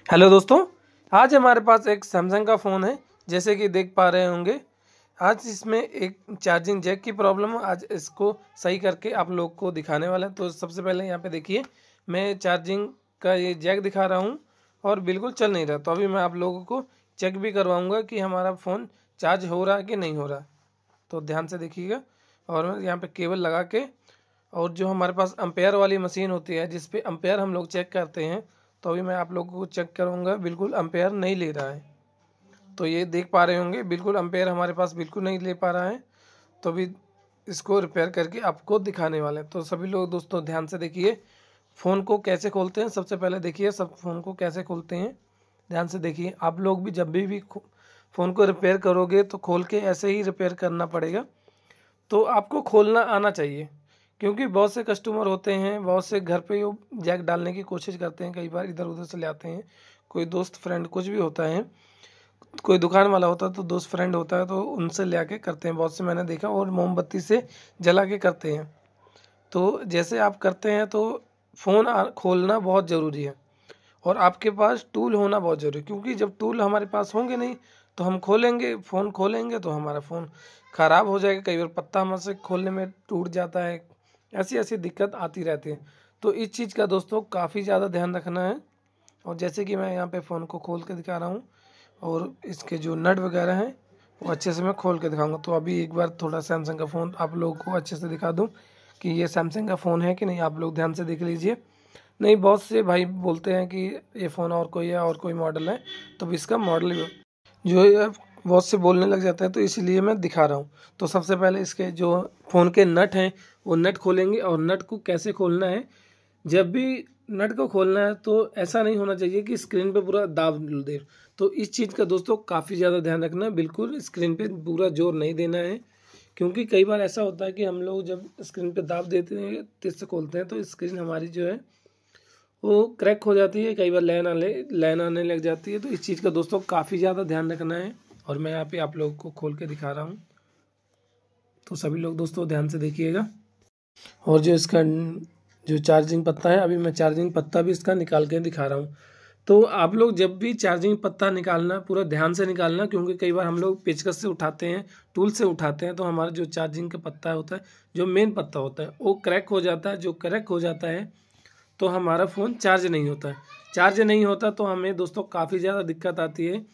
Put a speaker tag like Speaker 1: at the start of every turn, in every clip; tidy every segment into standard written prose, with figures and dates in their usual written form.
Speaker 1: Hello दोस्तों, आज हमारे पास एक सैमसंग का फ़ोन है। जैसे कि देख पा रहे होंगे, आज इसमें एक चार्जिंग जैक की प्रॉब्लम है। आज इसको सही करके आप लोग को दिखाने वाला है। तो सबसे पहले यहाँ पे देखिए, मैं चार्जिंग का ये जैक दिखा रहा हूँ और बिल्कुल चल नहीं रहा। तो अभी मैं आप लोगों को चेक भी करवाऊँगा कि हमारा फ़ोन चार्ज हो रहा है कि नहीं हो रहा। तो ध्यान से देखिएगा। और यहाँ पे केबल लगा के, और जो हमारे पास एम्पेयर वाली मशीन होती है जिस पे एम्पेयर हम लोग चेक करते हैं, तो अभी मैं आप लोगों को चेक करूँगा। बिल्कुल एम्पेयर नहीं ले रहा है। तो ये देख पा रहे होंगे, बिल्कुल एम्पेयर हमारे पास बिल्कुल नहीं ले पा रहा है। तो अभी इसको रिपेयर करके आपको दिखाने वाले हैं। तो सभी लोग दोस्तों ध्यान से देखिए, फ़ोन को कैसे खोलते हैं। सबसे पहले देखिए सब फ़ोन को कैसे खोलते हैं, ध्यान से देखिए। आप लोग भी जब भी फ़ोन को रिपेयर करोगे तो खोल के ऐसे ही रिपेयर करना पड़ेगा। तो आपको खोलना आना चाहिए, क्योंकि बहुत से कस्टमर होते हैं, बहुत से घर पे वो जैक डालने की कोशिश करते हैं, कई बार इधर उधर से ले आते हैं। कोई दोस्त फ्रेंड कुछ भी होता है, कोई दुकान वाला होता है तो दोस्त फ्रेंड होता है, तो उनसे ले आके करते हैं। बहुत से मैंने देखा, और मोमबत्ती से जला के करते हैं। तो जैसे आप करते हैं तो फ़ोन खोलना बहुत ज़रूरी है, और आपके पास टूल होना बहुत ज़रूरी है। क्योंकि जब टूल हमारे पास होंगे नहीं तो हम खोलेंगे, फ़ोन खोलेंगे तो हमारा फ़ोन ख़राब हो जाएगा। कई बार पत्ता हमसे खोलने में टूट जाता है। ऐसी ऐसी दिक्कत आती रहती है। तो इस चीज़ का दोस्तों काफ़ी ज़्यादा ध्यान रखना है। और जैसे कि मैं यहाँ पे फ़ोन को खोल के दिखा रहा हूँ, और इसके जो नट वगैरह हैं वो अच्छे से मैं खोल के दिखाऊंगा। तो अभी एक बार थोड़ा सैमसंग का फ़ोन आप लोगों को अच्छे से दिखा दूँ कि ये सैमसंग का फ़ोन है कि नहीं। आप लोग ध्यान से देख लीजिए। नहीं, बहुत से भाई बोलते हैं कि ये फ़ोन और कोई है, और कोई मॉडल है। तो इसका मॉडल जो है बहुत से बोलने लग जाता है, तो इसीलिए मैं दिखा रहा हूँ। तो सबसे पहले इसके जो फ़ोन के नट हैं वो नट खोलेंगे। और नट को कैसे खोलना है, जब भी नट को खोलना है तो ऐसा नहीं होना चाहिए कि स्क्रीन पे पूरा दाब दे। तो इस चीज़ का दोस्तों काफ़ी ज़्यादा ध्यान रखना है। बिल्कुल स्क्रीन पे पूरा जोर नहीं देना है, क्योंकि कई बार ऐसा होता है कि हम लोग जब स्क्रीन पे दाब देते हैं, तेज से खोलते हैं, तो स्क्रीन हमारी जो है वो क्रैक हो जाती है। कई बार लाइन आने लग जाती है। तो इस चीज़ का दोस्तों काफ़ी ज़्यादा ध्यान रखना है। और मैं यहाँ पे आप लोगों को खोल के दिखा रहा हूँ। तो सभी लोग दोस्तों ध्यान से देखिएगा। और जो इसका जो चार्जिंग पत्ता है, अभी मैं चार्जिंग पत्ता भी इसका निकाल के दिखा रहा हूँ। तो आप लोग जब भी चार्जिंग पत्ता निकालना पूरा ध्यान से निकालना, क्योंकि कई बार हम लोग पेचकस से उठाते हैं, टूल से उठाते हैं, तो हमारा जो चार्जिंग का पत्ता होता है, जो मेन पत्ता होता है, वो क्रैक हो जाता है। जो क्रैक हो जाता है तो हमारा फ़ोन चार्ज नहीं होता है। चार्ज नहीं होता तो हमें दोस्तों काफ़ी ज़्यादा दिक्कत आती है।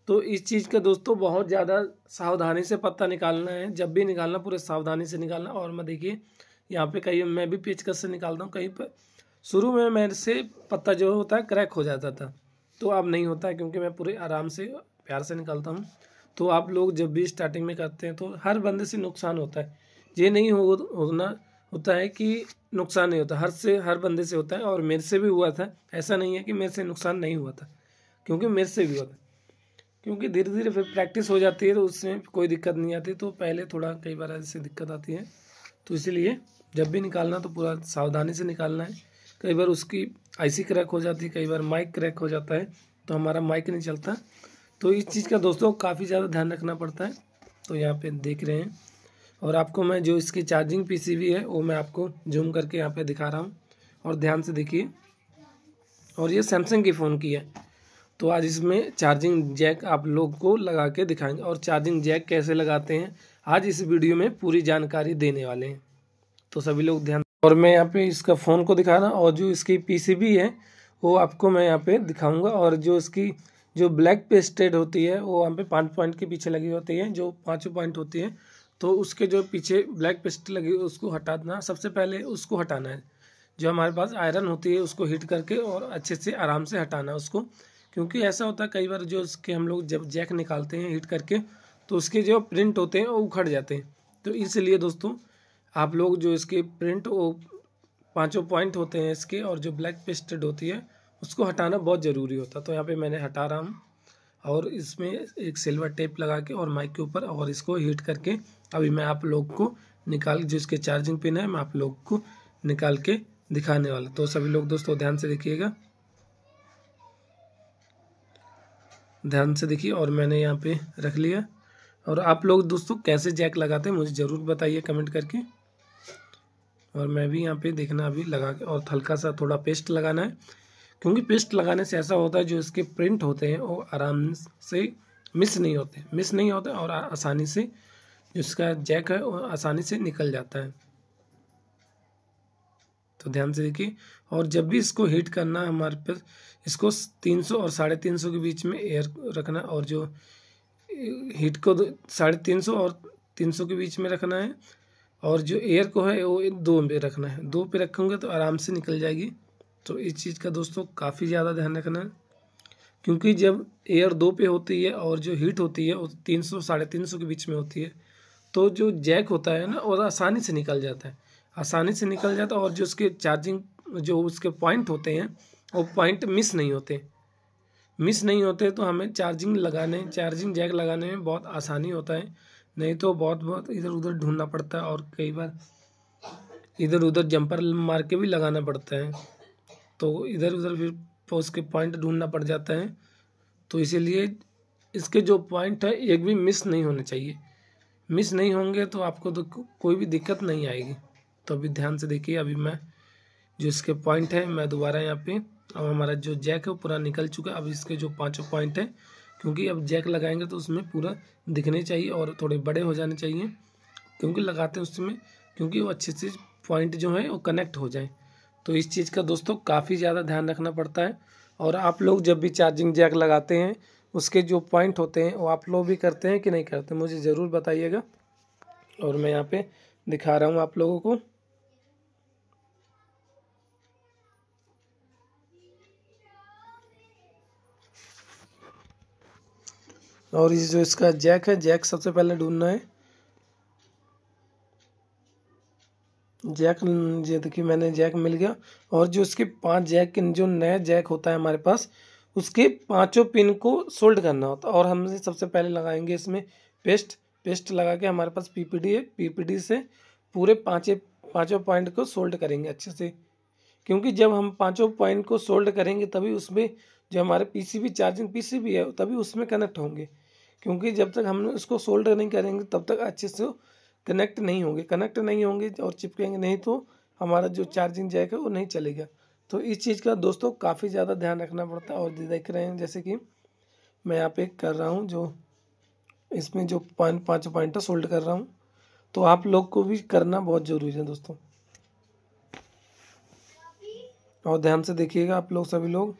Speaker 1: तो इस चीज़ का दोस्तों बहुत ज़्यादा सावधानी से पत्ता निकालना है। जब भी निकालना पूरे सावधानी से निकालना। और मैं देखिए यहाँ पे कहीं मैं भी पेचकस से निकालता हूँ। कहीं पर शुरू में मेरे से पत्ता जो होता है क्रैक हो जाता था, तो अब नहीं होता है, क्योंकि मैं पूरे आराम से प्यार से निकालता हूँ। तो आप लोग जब भी स्टार्टिंग में करते हैं तो हर बंदे से नुकसान होता है। ये नहीं होना होता है कि नुकसान नहीं होता, हर बंदे से होता है। और मेरे से भी हुआ था। ऐसा नहीं है कि मेरे से नुकसान नहीं हुआ था, क्योंकि मेरे से भी हुआ था। क्योंकि धीरे धीरे फिर प्रैक्टिस हो जाती है तो उसमें कोई दिक्कत नहीं आती। तो पहले थोड़ा कई बार ऐसे दिक्कत आती है। तो इसीलिए जब भी निकालना तो पूरा सावधानी से निकालना है। कई बार उसकी आईसी क्रैक हो जाती है, कई बार माइक क्रैक हो जाता है, तो हमारा माइक नहीं चलता। तो इस चीज़ का दोस्तों काफ़ी ज़्यादा ध्यान रखना पड़ता है। तो यहाँ पे देख रहे हैं, और आपको मैं जो इसकी चार्जिंग पीसीबी है वो मैं आपको जूम करके यहाँ पे दिखा रहा हूँ। और ध्यान से देखिए। और ये सैमसंग की फ़ोन की है। तो आज इसमें चार्जिंग जैक आप लोग को लगा के दिखाएंगे, और चार्जिंग जैक कैसे लगाते हैं आज इस वीडियो में पूरी जानकारी देने वाले हैं। तो सभी लोग ध्यान। और मैं यहाँ पे इसका फ़ोन को दिखा रहा हूँ, और जो इसकी पीसीबी है वो आपको मैं यहाँ पे दिखाऊंगा। और जो इसकी जो ब्लैक पेस्टेड होती है वो यहाँ पे 5 पॉइंट के पीछे लगी होती है, जो 5 पॉइंट होती है। तो उसके जो पीछे ब्लैक पेस्ट लगी उसको हटाना, सबसे पहले उसको हटाना है। जो हमारे पास आयरन होती है उसको हीट करके और अच्छे से आराम से हटाना उसको। क्योंकि ऐसा होता है कई बार जो उसके हम लोग जब जैक निकालते हैं हीट करके, तो उसके जो प्रिंट होते हैं वो उखड़ जाते हैं। तो इसलिए दोस्तों आप लोग जो इसके प्रिंट वो 5 पॉइंट होते हैं इसके, और जो ब्लैक पेस्टेड होती है उसको हटाना बहुत ज़रूरी होता है। तो यहाँ पे मैंने हटा रहा हूँ, और इसमें एक सिल्वर टेप लगा के और माइक के ऊपर, और इसको हीट करके अभी मैं आप लोग को निकाल, जो इसके चार्जिंग पिन है मैं आप लोग को निकाल के दिखाने वाला। तो सभी लोग दोस्तों ध्यान से देखिएगा, ध्यान से देखिए। और मैंने यहाँ पे रख लिया। और आप लोग दोस्तों कैसे जैक लगाते हैं मुझे ज़रूर बताइए कमेंट करके। और मैं भी यहाँ पे देखना अभी लगा के, और हल्का सा थोड़ा पेस्ट लगाना है, क्योंकि पेस्ट लगाने से ऐसा होता है जो इसके प्रिंट होते हैं वो आराम से मिस नहीं होते और आसानी से इसका जैक है वो आसानी से निकल जाता है। तो ध्यान से देखिए। और जब भी इसको हीट करना है हमारे पास इसको 300 और 350 के बीच में एयर रखना, और जो हीट को 350 और 300 के बीच में रखना है, और जो एयर को है वो 2 पे रखना है। 2 पे रखोगे तो आराम से निकल जाएगी। तो इस चीज़ का दोस्तों काफ़ी ज़्यादा ध्यान रखना है, क्योंकि जब एयर 2 पे होती है और जो हीट होती है वो 300 350 के बीच में होती है, तो जो जैक होता है ना वो आसानी से निकल जाता है, और जो उसके चार्जिंग जो उसके पॉइंट होते हैं वो पॉइंट मिस नहीं होते, तो हमें चार्जिंग जैक लगाने में बहुत आसानी होता है। नहीं तो बहुत इधर उधर ढूंढना पड़ता है, और कई बार इधर उधर जंपर मार के भी लगाना पड़ता है, तो इधर उधर फिर उसके पॉइंट ढूंढना पड़ जाता है। तो इसीलिए इसके जो पॉइंट है एक भी मिस नहीं होने चाहिए। मिस नहीं होंगे तो आपको तो कोई भी दिक्कत नहीं आएगी। तो अभी ध्यान से देखिए, अभी मैं जो इसके पॉइंट है मैं दोबारा यहाँ पे, अब हमारा जो जैक है वो पूरा निकल चुका है। अब इसके जो 5 पॉइंट है, क्योंकि अब जैक लगाएंगे तो उसमें पूरा दिखने चाहिए और थोड़े बड़े हो जाने चाहिए, क्योंकि लगाते हैं उसमें, क्योंकि वो अच्छे से पॉइंट जो है वो कनेक्ट हो जाए। तो इस चीज़ का दोस्तों काफ़ी ज़्यादा ध्यान रखना पड़ता है। और आप लोग जब भी चार्जिंग जैक लगाते हैं उसके जो पॉइंट होते हैं वो आप लोग भी करते हैं कि नहीं करते, मुझे ज़रूर बताइएगा। और मैं यहाँ पे दिखा रहा हूँ आप लोगों को। और ये जो इसका जैक है, जैक सबसे पहले ढूंढना है। जैक, ये देखिए मैंने जैक मिल गया। और जो इसके 5 जैक के जो नया जैक होता है हमारे पास, उसके 5 पिन को सोल्ड करना होता है। और हम सबसे पहले लगाएंगे इसमें पेस्ट लगा के, हमारे पास पीपीडी है, पीपीडी से पूरे पाँचों पॉइंट को सोल्ड करेंगे अच्छे से। क्योंकि जब हम 5 पॉइंट को सोल्ड करेंगे तभी उसमें जो हमारे पीसीबी चार्जिंग पीसीबी है तभी उसमें कनेक्ट होंगे। क्योंकि जब तक हम उसको सोल्ड नहीं करेंगे तब तक अच्छे से कनेक्ट नहीं होंगे और चिपकेंगे नहीं, तो हमारा जो चार्जिंग जैक है वो नहीं चलेगा। तो इस चीज़ का दोस्तों काफ़ी ज़्यादा ध्यान रखना पड़ता है। और देख रहे हैं जैसे कि मैं यहाँ पे कर रहा हूँ, जो इसमें जो 5 पॉइंट सोल्ड कर रहा हूँ, तो आप लोग को भी करना बहुत ज़रूरी है दोस्तों। और ध्यान से देखिएगा आप लोग सभी लोग।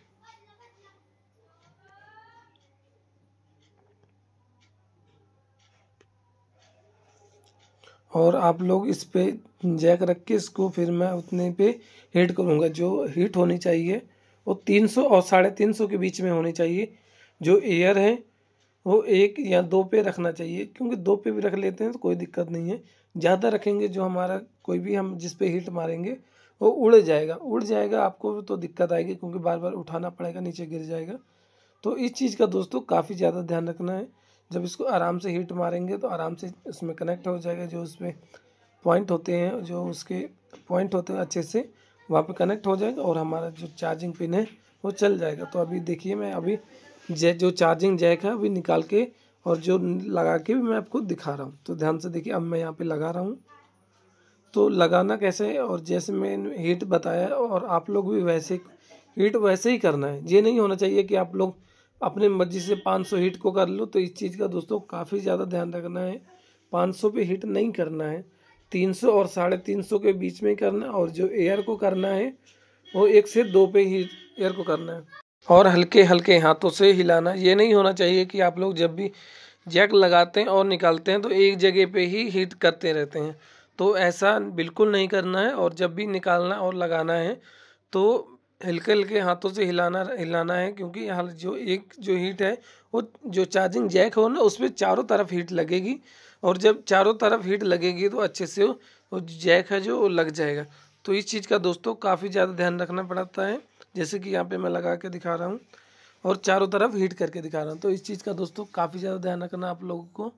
Speaker 1: और आप लोग इस पे जैक रख के इसको फिर मैं उतने पे हीट करूँगा। जो हीट होनी चाहिए वो 300 और 350 के बीच में होनी चाहिए। जो एयर है वो 1 या 2 पे रखना चाहिए, क्योंकि 2 पे भी रख लेते हैं तो कोई दिक्कत नहीं है। ज़्यादा रखेंगे जो हमारा कोई भी हम जिस पे हीट मारेंगे वो उड़ जाएगा, आपको तो दिक्कत आएगी, क्योंकि बार बार उठाना पड़ेगा, नीचे गिर जाएगा। तो इस चीज़ का दोस्तों काफ़ी ज़्यादा ध्यान रखना है। जब इसको आराम से हीट मारेंगे तो आराम से इसमें कनेक्ट हो जाएगा। जो उसमें पॉइंट होते हैं, जो उसके पॉइंट होते हैं अच्छे से वहाँ पे कनेक्ट हो जाएगा, और हमारा जो चार्जिंग पिन है वो चल जाएगा। तो अभी देखिए मैं अभी जो चार्जिंग जैक है अभी निकाल के और जो लगा के भी मैं आपको दिखा रहा हूँ। तो ध्यान से देखिए, अब मैं यहाँ पे लगा रहा हूँ। तो लगाना कैसे है, और जैसे मैंने हीट बताया और आप लोग भी हीट वैसे ही करना है। ये नहीं होना चाहिए कि आप लोग अपने मर्जी से 500 हीट को कर लो। तो इस चीज़ का दोस्तों काफ़ी ज़्यादा ध्यान रखना है। 500 पे हीट नहीं करना है, 300 और 350 के बीच में करना है। और जो एयर को करना है वो 1 से 2 पे ही एयर को करना है, और हल्के हल्के हाथों से हिलाना। ये नहीं होना चाहिए कि आप लोग जब भी जैक लगाते हैं और निकालते हैं तो एक जगह पे ही हीट करते रहते हैं। तो ऐसा बिल्कुल नहीं करना है। और जब भी निकालना और लगाना है तो हल्के हल्के हाथों से हिलाना है, क्योंकि यहाँ जो हीट है वो जो चार्जिंग जैक हो ना उसमें चारों तरफ हीट लगेगी। और जब चारों तरफ हीट लगेगी तो अच्छे से वो जैक है जो लग जाएगा। तो इस चीज़ का दोस्तों काफ़ी ज़्यादा ध्यान रखना पड़ता है। जैसे कि यहाँ पे मैं लगा के दिखा रहा हूँ और चारों तरफ हीट करके दिखा रहा हूँ। तो इस चीज़ का दोस्तों काफ़ी ज़्यादा ध्यान रखना आप लोगों को।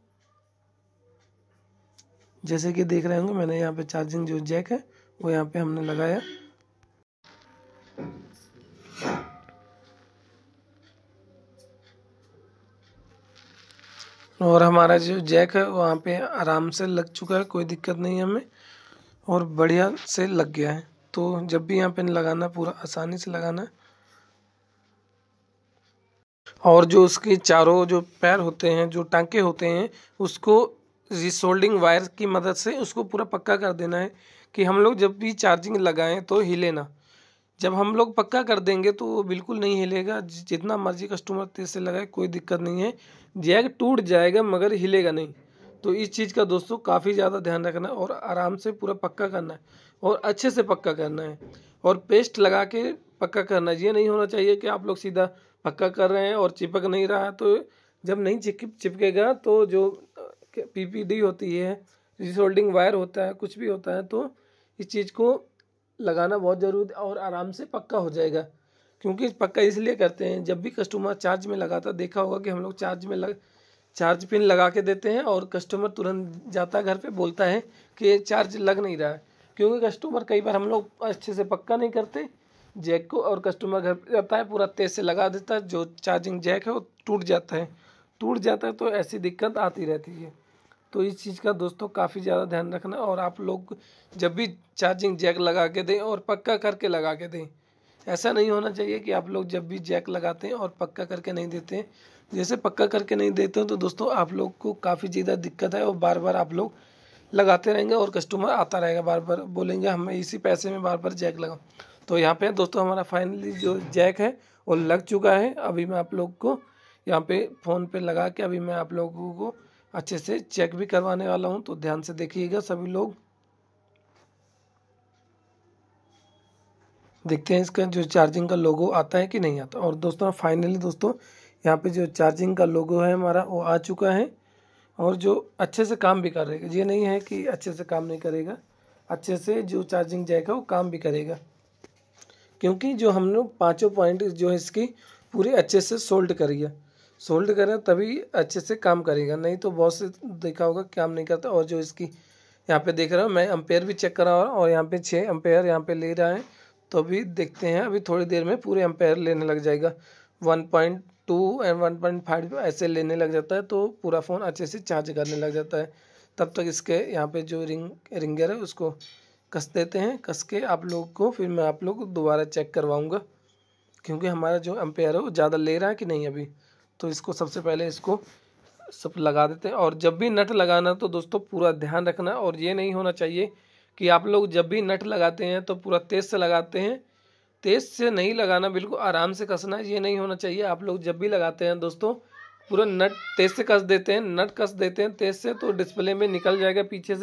Speaker 1: जैसे कि देख रहे होंगे मैंने यहाँ पे चार्जिंग जो जैक है वो यहाँ पे हमने लगाया। और हमारा जो जैक है वहाँ पे आराम से लग चुका है, कोई दिक्कत नहीं है हमें, और बढ़िया से लग गया है। तो जब भी यहाँ पे लगाना पूरा आसानी से लगाना है। और जो उसके चारों जो पैर होते हैं, जो टांके होते हैं, उसको रिसोल्डिंग वायर की मदद से उसको पूरा पक्का कर देना है कि हम लोग जब भी चार्जिंग लगाएं तो हिले ना। जब हम लोग पक्का कर देंगे तो वो बिल्कुल नहीं हिलेगा, जितना मर्जी कस्टमर तेज से लगाए कोई दिक्कत नहीं है, जैक टूट जाएगा मगर हिलेगा नहीं। तो इस चीज़ का दोस्तों काफ़ी ज़्यादा ध्यान रखना है और आराम से पूरा पक्का करना है और अच्छे से पक्का करना है और पेस्ट लगा के पक्का करना है। ये नहीं होना चाहिए कि आप लोग सीधा पक्का कर रहे हैं और चिपक नहीं रहा है, तो जब नहीं चिपकेगा तो जो पीपीडी होती है, रिसोल्डिंग वायर होता है, कुछ भी होता है, तो इस चीज़ को लगाना बहुत ज़रूरी और आराम से पक्का हो जाएगा। क्योंकि पक्का इसलिए करते हैं, जब भी कस्टमर चार्ज में लगाता देखा होगा कि हम लोग चार्ज पिन लगा के देते हैं और कस्टमर तुरंत जाता है घर पे, बोलता है कि ये चार्ज लग नहीं रहा है। क्योंकि कस्टमर कई बार हम लोग अच्छे से पक्का नहीं करते जैक को, और कस्टमर घर पे जाता है पूरा तेज़ से लगा देता है, जो चार्जिंग जैक है वो टूट जाता है, तो ऐसी दिक्कत आती रहती है। तो इस चीज़ का दोस्तों काफ़ी ज़्यादा ध्यान रखना, और आप लोग जब भी चार्जिंग जैक लगा के दें और पक्का करके लगा के दें। ऐसा नहीं होना चाहिए कि आप लोग जब भी जैक लगाते हैं और पक्का करके नहीं देते हैं। जैसे पक्का करके नहीं देते हो तो दोस्तों आप लोग को काफ़ी ज़्यादा दिक्कत है और बार बार आप लोग लगाते रहेंगे और कस्टमर आता रहेगा, बार बार बोलेंगे हमें इसी पैसे में बार बार जैक लगाओ। तो यहाँ पे दोस्तों हमारा फाइनली जो जैक है वो लग चुका है। अभी मैं आप लोग को यहाँ पे फ़ोन पे लगा के अभी मैं आप लोगों को अच्छे से चेक भी करवाने वाला हूँ, तो ध्यान से देखिएगा सभी लोग। देखते हैं इसका जो चार्जिंग का लोगो आता है कि नहीं आता। और दोस्तों फाइनली दोस्तों यहाँ पे जो चार्जिंग का लोगो है हमारा वो आ चुका है और जो अच्छे से काम भी करेगा। ये नहीं है कि अच्छे से काम नहीं करेगा, अच्छे से जो चार्जिंग जैक है वो काम भी करेगा, क्योंकि जो हम लोग पाँचों पॉइंट जो है इसकी पूरी अच्छे से सोल्ड करें तभी अच्छे से काम करेगा, नहीं तो बहुत से देखा होगा काम नहीं करता। और जो इसकी यहाँ पे देख रहा हूँ मैं एम्पेयर भी चेक कर रहा हूँ और यहाँ पे 6 एम्पेयर यहाँ पे ले रहा है। तो अभी देखते हैं, अभी थोड़ी देर में पूरे एम्पेयर लेने लग जाएगा, 1.2 एंड 1.5 ऐसे लेने लग जाता है, तो पूरा फ़ोन अच्छे से चार्ज करने लग जाता है। तब तक इसके यहाँ पे जो रिंगर है उसको कस देते हैं, कस के आप लोग को फिर मैं आप लोग को दोबारा चेक करवाऊँगा, क्योंकि हमारा जो एम्पेयर है वो ज़्यादा ले रहा है कि नहीं अभी। तो इसको सबसे पहले इसको सब लगा देते हैं। और जब भी नट लगाना तो दोस्तों पूरा ध्यान रखना, और ये नहीं होना चाहिए कि आप लोग जब भी नट लगाते हैं तो पूरा तेज़ से लगाते हैं, तेज़ से नहीं लगाना, बिल्कुल आराम से कसना है, ये नहीं होना चाहिए। आप लोग जब भी लगाते हैं दोस्तों पूरा नट तेज़ से कस देते हैं, नट कस देते हैं तेज़ से, तो डिस्प्ले में निकल जाएगा पीछे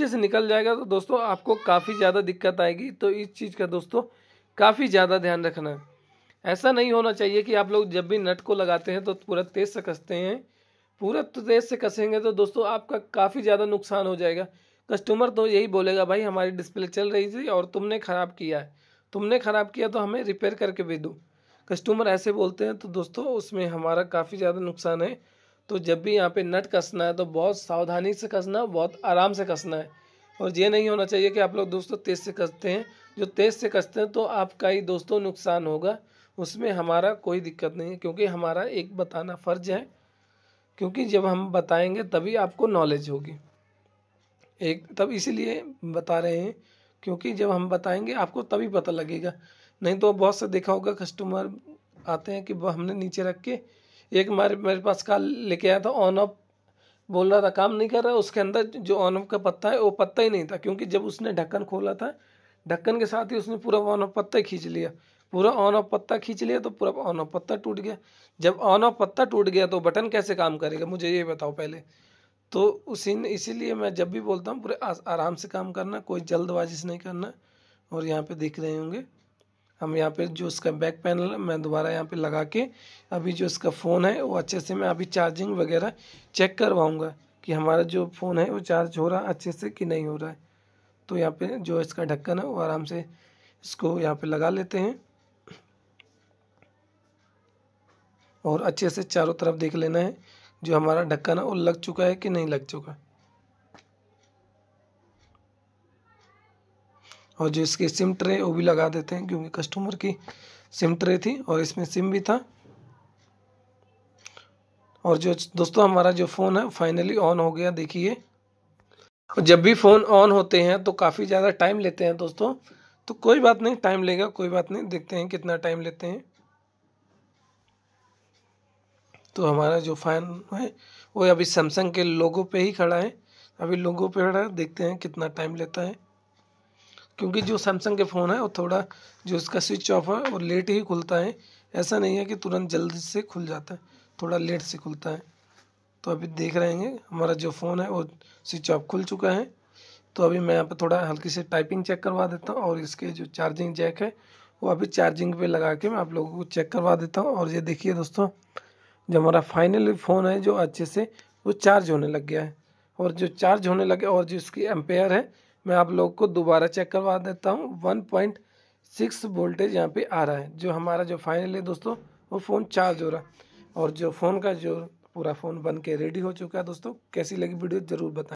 Speaker 1: से निकल जाएगा, तो दोस्तों आपको काफ़ी ज़्यादा दिक्कत आएगी। तो इस चीज़ का दोस्तों काफ़ी ज़्यादा ध्यान रखना है। ऐसा नहीं होना चाहिए कि आप लोग जब भी नट को लगाते हैं तो पूरा तेज़ से कसते हैं, पूरा तो तेज़ से कसेंगे तो दोस्तों आपका काफ़ी ज़्यादा नुकसान हो जाएगा। कस्टमर तो यही बोलेगा भाई हमारी डिस्प्ले चल रही थी और तुमने ख़राब किया है, तो हमें रिपेयर करके भी दो। कस्टमर ऐसे बोलते हैं, तो दोस्तों उसमें हमारा काफ़ी ज़्यादा नुकसान है। तो जब भी यहाँ पे नट कसना है तो बहुत सावधानी से कसना, बहुत आराम से कसना है। और ये नहीं होना चाहिए कि आप लोग दोस्तों तेज़ से कसते हैं, जो तेज़ से कसते हैं तो आपका ही दोस्तों नुकसान होगा, उसमें हमारा कोई दिक्कत नहीं है, क्योंकि हमारा एक बताना फ़र्ज है, क्योंकि जब हम बताएंगे तभी आपको नॉलेज होगी। एक तब इसीलिए बता रहे हैं, क्योंकि जब हम बताएंगे आपको तभी पता लगेगा। नहीं तो बहुत से देखा होगा कस्टमर आते हैं कि वो हमने नीचे रख के, एक मेरे पास कल लेके आया था ऑन ऑफ, बोल रहा था काम नहीं कर रहा, उसके अंदर जो ऑन ऑफ का पत्ता है वो पत्ता ही नहीं था, क्योंकि जब उसने ढक्कन खोला था, ढक्कन के साथ ही उसने पूरा ऑन ऑफ पत्ता खींच लिया, पूरा ऑन ऑफ पत्ता खींच लिया, तो पूरा ऑन ऑफ पत्ता टूट गया। जब ऑन ऑफ पत्ता टूट गया तो बटन कैसे काम करेगा, मुझे ये बताओ पहले। तो इसीलिए मैं जब भी बोलता हूँ पूरे आराम से काम करना, कोई जल्दबाजी से नहीं करना। और यहाँ पे देख रहे होंगे हम यहाँ पे जो इसका बैक पैनल मैं दोबारा यहाँ पे लगा के अभी जो इसका फ़ोन है वो अच्छे से मैं अभी चार्जिंग वगैरह चेक करवाऊँगा कि हमारा जो फ़ोन है वो चार्ज हो रहा है अच्छे से कि नहीं हो रहा है। तो यहाँ पे जो इसका ढक्कन है वो आराम से इसको यहाँ पे लगा लेते हैं और अच्छे से चारों तरफ देख लेना है जो हमारा ढक्कन है वो लग चुका है कि नहीं लग चुका। और जो इसकी सिम ट्रे वो भी लगा देते हैं, क्योंकि कस्टमर की सिम ट्रे थी और इसमें सिम भी था। और जो दोस्तों हमारा जो फ़ोन है फाइनली ऑन हो गया, देखिए। जब भी फ़ोन ऑन होते हैं तो काफ़ी ज़्यादा टाइम लेते हैं दोस्तों, तो कोई बात नहीं, टाइम लेगा, कोई बात नहीं, देखते हैं कितना टाइम लेते हैं। तो हमारा जो फ़ैन है वो अभी सैमसंग के लोगो पे ही खड़ा है। अभी लोगो पे खड़ा है, देखते हैं कितना टाइम लेता है। क्योंकि जो सैमसंग के फ़ोन है वो थोड़ा जो इसका स्विच ऑफ है वो लेट ही खुलता है। ऐसा नहीं है कि तुरंत जल्दी से खुल जाता है, थोड़ा लेट से खुलता है। तो अभी देख रहे हैं हमारा जो फ़ोन है वो स्विच ऑफ खुल चुका है। तो अभी मैं यहाँ पे थोड़ा हल्की से टाइपिंग चेक करवा देता हूँ और इसके जो चार्जिंग जैक है वो अभी चार्जिंग पे लगा के मैं आप लोगों को चेक करवा देता हूँ। और ये देखिए दोस्तों, जो हमारा फाइनली फ़ोन है जो अच्छे से वो चार्ज होने लग गया है। और जो चार्ज होने लगे और जो इसकी एम्पेयर है मैं आप लोगों को दोबारा चेक करवा देता हूँ। 1.6 वोल्टेज यहाँ पे आ रहा है। जो हमारा जो फाइनली दोस्तों वो फ़ोन चार्ज हो रहा है और जो फ़ोन का जो पूरा फ़ोन बन के रेडी हो चुका है। दोस्तों कैसी लगी वीडियो ज़रूर बताएं।